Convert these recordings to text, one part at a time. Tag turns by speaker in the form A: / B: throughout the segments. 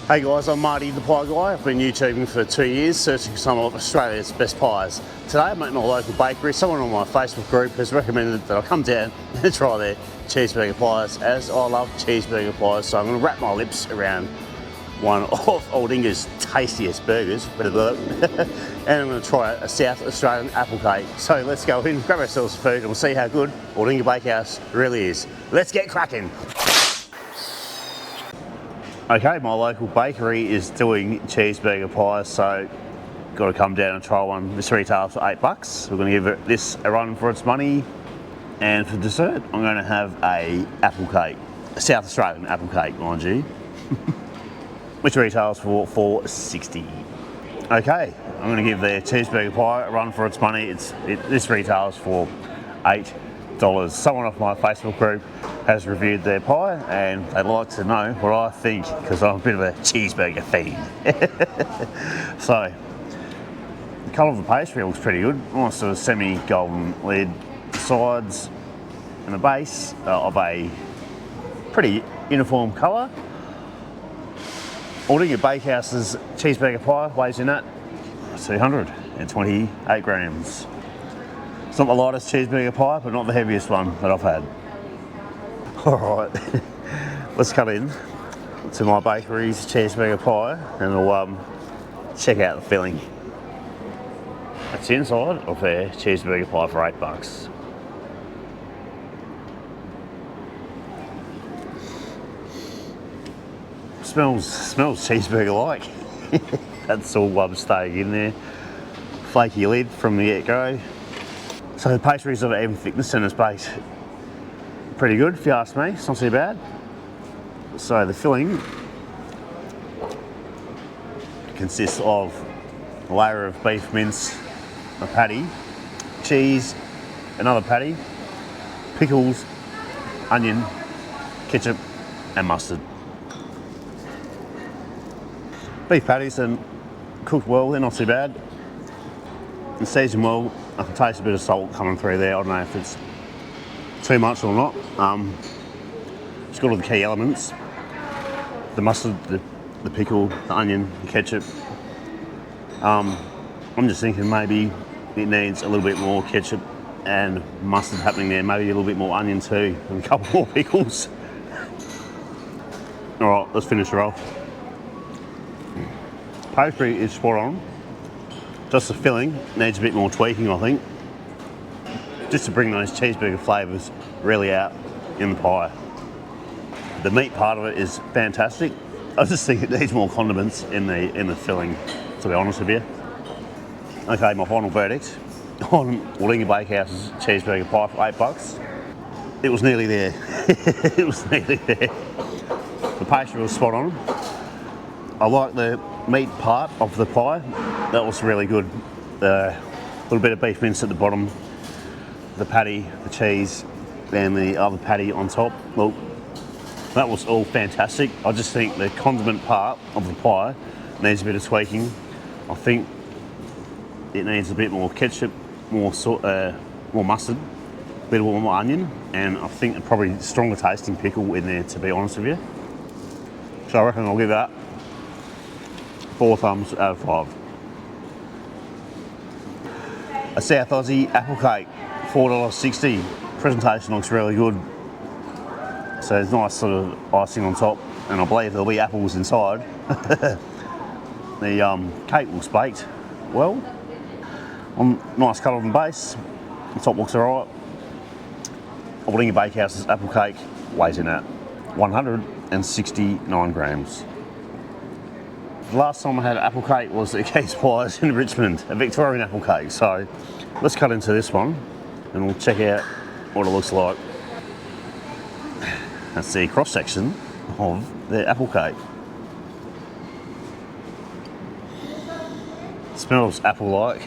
A: Hey guys, I'm Marty the Pie Guy. I've been YouTubing for 2 years, searching for some of Australia's best pies. Today I'm at my local bakery. Someone on my Facebook group has recommended that I come down and try their cheeseburger pies, as I love cheeseburger pies. So I'm going to wrap my lips around one of Aldinga's tastiest burgers, and I'm going to try a South Australian apple cake. So let's go in, grab ourselves some food, and we'll see how good Aldinga Bakehouse really is. Let's get cracking. Okay, my local bakery is doing cheeseburger pies, so got to come down and try one. This retails for $8. We're going to give this a run for its money. And for dessert, I'm going to have a apple cake, a South Australian apple cake, mind you, which retails for $4.60. Okay, I'm going to give the cheeseburger pie a run for its money. This retails for $8. Someone off my Facebook group has reviewed their pie and they'd like to know what I think, because I'm a bit of a cheeseburger fiend. So, the colour of the pastry looks pretty good. Nice sort of semi-golden lid, sides and the base of a pretty uniform colour. Aldinga Bakehouse's cheeseburger pie weighs in at 228 grams. It's not the lightest cheeseburger pie, but not the heaviest one that I've had. Alright, let's cut in to my bakery's cheeseburger pie and we'll check out the filling. That's the inside of their cheeseburger pie for $8. Smells cheeseburger-like. That's all staying in there. Flaky lid from the get-go. So the pastry's of an even thickness and it's baked pretty good, if you ask me. It's not too bad. So the filling consists of a layer of beef mince, a patty, cheese, another patty, pickles, onion, ketchup and mustard. Beef patties are cooked well, they're not too bad. And seasoned well. I can taste a bit of salt coming through there. I don't know if it's too much or not. It's got all the key elements. The mustard, the pickle, the onion, the ketchup. I'm just thinking maybe it needs a little bit more ketchup and mustard happening there. Maybe a little bit more onion too, and a couple more pickles. All right, let's finish her off. Pastry is spot on. Just the filling needs a bit more tweaking, I think, just to bring those cheeseburger flavours really out in the pie. The meat part of it is fantastic. I just think it needs more condiments in the filling, to be honest with you. Okay, my final verdict on Aldinga Bakehouse's cheeseburger pie for $8. It was nearly there. It was nearly there. The pastry was spot on. I like the meat part of the pie. That was really good. A little bit of beef mince at the bottom, the patty, the cheese, and the other patty on top. Well, that was all fantastic. I just think the condiment part of the pie needs a bit of tweaking. I think it needs a bit more ketchup, more mustard, a bit more onion, and I think probably stronger tasting pickle in there, to be honest with you. So I reckon I'll give that 4 thumbs out of 5. A South Aussie apple cake, $4.60. Presentation looks really good. So there's nice sort of icing on top, and I believe there'll be apples inside. The cake looks baked well. Nice colour on the base. The top looks alright. Aldinga Bakehouse's apple cake weighs in at 169 grams. The last time I had an apple cake was at Keith's Pies in Richmond, a Victorian apple cake. So let's cut into this one and we'll check out what it looks like. That's the cross section of the apple cake. It smells apple-like.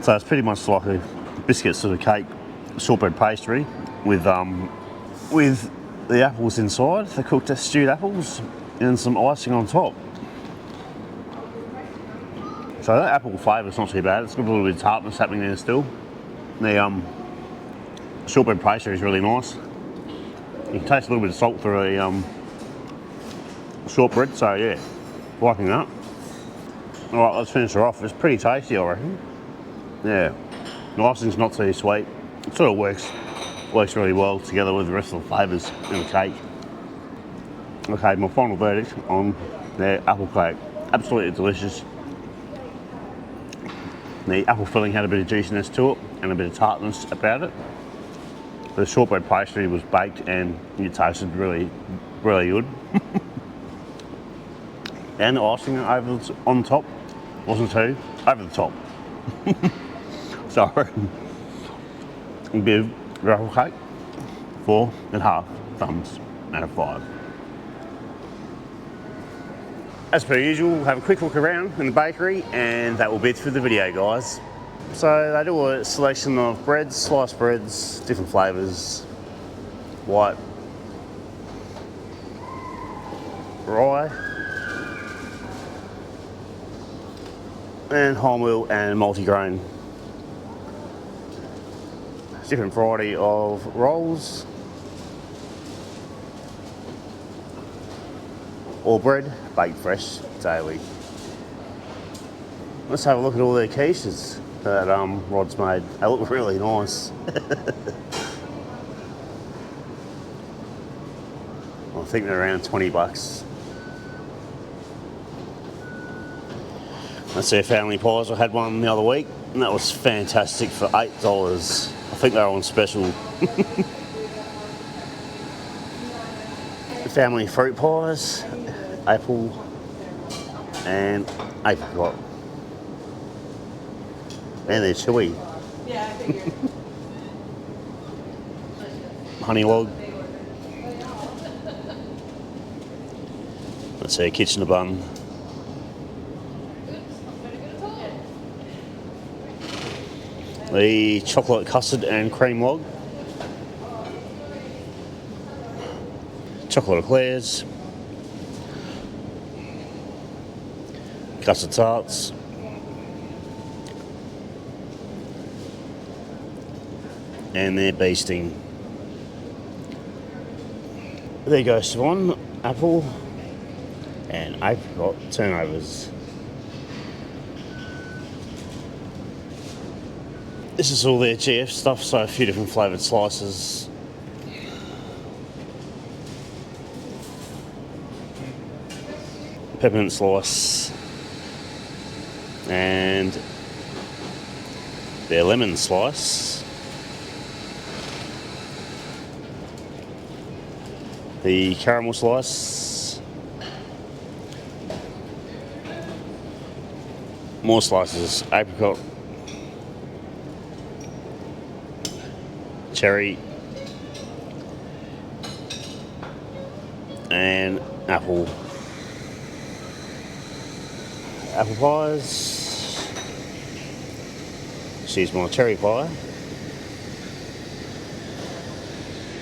A: So it's pretty much like a biscuit sort of cake, shortbread pastry with the apples inside, the cooked stewed apples, and some icing on top. So that apple flavour's not too bad. It's got a little bit of tartness happening there still. The shortbread pastry is really nice. You can taste a little bit of salt through shortbread, so yeah, liking that. Alright, let's finish her off. It's pretty tasty, I reckon. Yeah, the icing's not too sweet. It sort of works really well together with the rest of the flavours in the cake. Okay, my final verdict on their apple cake. Absolutely delicious. The apple filling had a bit of juiciness to it and a bit of tartness about it. The shortbread pastry was baked and it tasted really, really good. And the icing on top wasn't too over the top. So, a bit of apple cake, 4.5 thumbs out of 5. As per usual, we'll have a quick look around in the bakery and that will be it for the video, guys. So they do a selection of breads, sliced breads, different flavours, white, rye, and wholemeal and multigrain. Different variety of rolls, or bread, baked fresh daily. Let's have a look at all their quiches that Rod's made. They look really nice. I think they're around 20 bucks. That's their family pies. I had one the other week and that was fantastic for $8. I think they're on special. Family fruit pies, apple and apricot. And they're chewy. Honey log. That's our kitchener bun. The chocolate custard and cream log. Chocolate eclairs. Custard tarts. And their bee sting. There goes one apple and apricot turnovers. This is all their GF stuff, so a few different flavoured slices. Peppermint slice and their lemon slice. The caramel slice. More slices, apricot, cherry, and apple. Apple pies. Here's my cherry pie.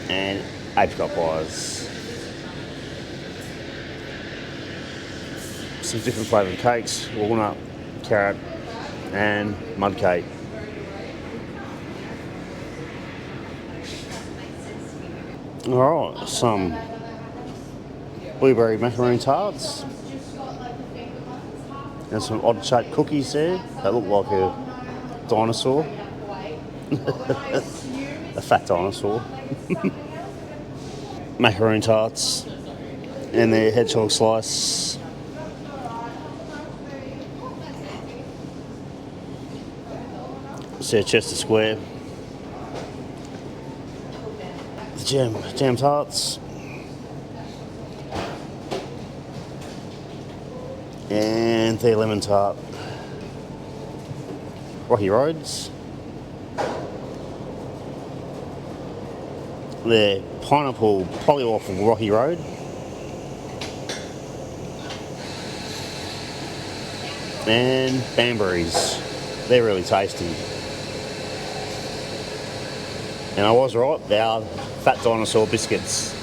A: And apricot pies. Some different flavoured cakes, walnut, carrot, and mud cake. Alright, some blueberry macaroon tarts. And some odd shaped cookies there that look like a dinosaur. A fat dinosaur. Macaroon tarts. And their hedgehog slice. It's their Chester Square. The jam tarts. And their lemon tart. Rocky Roads. Their pineapple polywaffle Rocky Road. And Banbury's. They're really tasty. And I was right, they are fat dinosaur biscuits.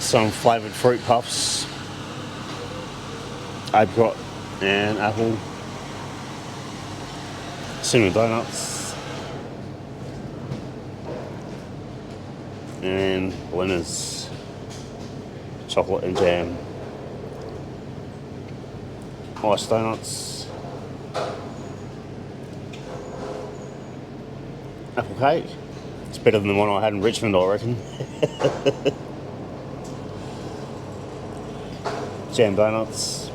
A: Some flavoured fruit puffs, apricot and apple, cinnamon donuts, and Leonard's. chocolate and jam. Iced donuts. Apple cake. It's better than the one I had in Richmond, I reckon. Jam donuts.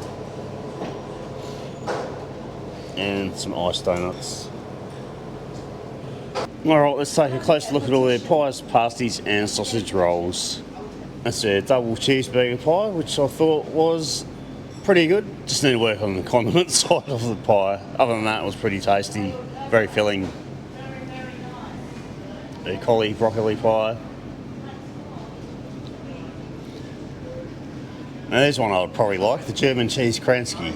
A: And some iced donuts. Alright, let's take a closer look at all their pies, pasties and sausage rolls. That's a double cheeseburger pie, which I thought was pretty good. Just need to work on the condiment side of the pie. Other than that, it was pretty tasty, very filling. The cauli broccoli pie. Now there's one I would probably like, the German cheese Kransky.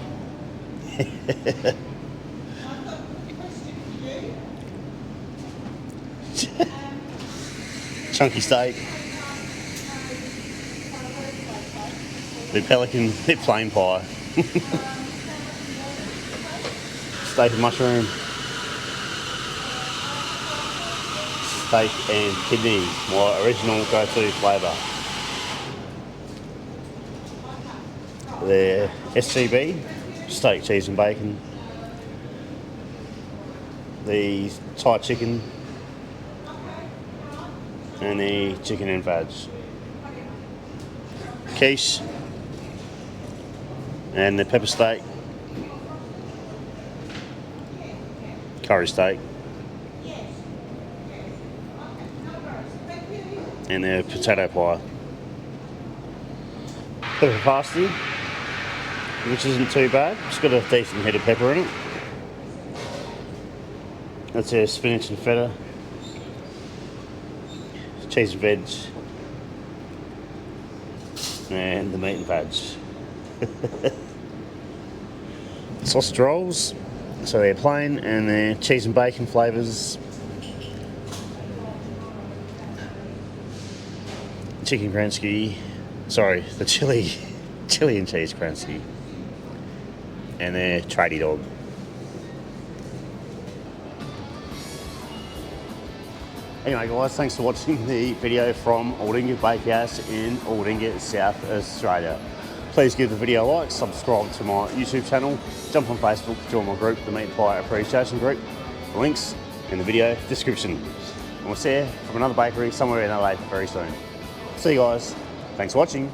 A: Chunky steak. The pelican, the plain pie. Steak and mushroom. Steak and kidney, my original go-to flavour. The SCB, steak, cheese and bacon. The Thai chicken. And the chicken and veg. Quiche. And the pepper steak. Curry steak. And the potato pie. Pepper pasty, which isn't too bad. It's got a decent head of pepper in it. That's a spinach and feta. Cheese and veg. And the meat and veg. Sausage rolls. So they're plain and they're cheese and bacon flavours. Chicken Kransky, sorry, the chili and cheese Kransky, and their tradie dog. Anyway guys, thanks for watching the video from Aldinga Bakehouse in Aldinga, South Australia. Please give the video a like, subscribe to my YouTube channel, jump on Facebook, join my group, the Meat Pie Appreciation Group. The links in the video description. And we'll see you from another bakery somewhere in LA very soon. See you guys. Thanks for watching.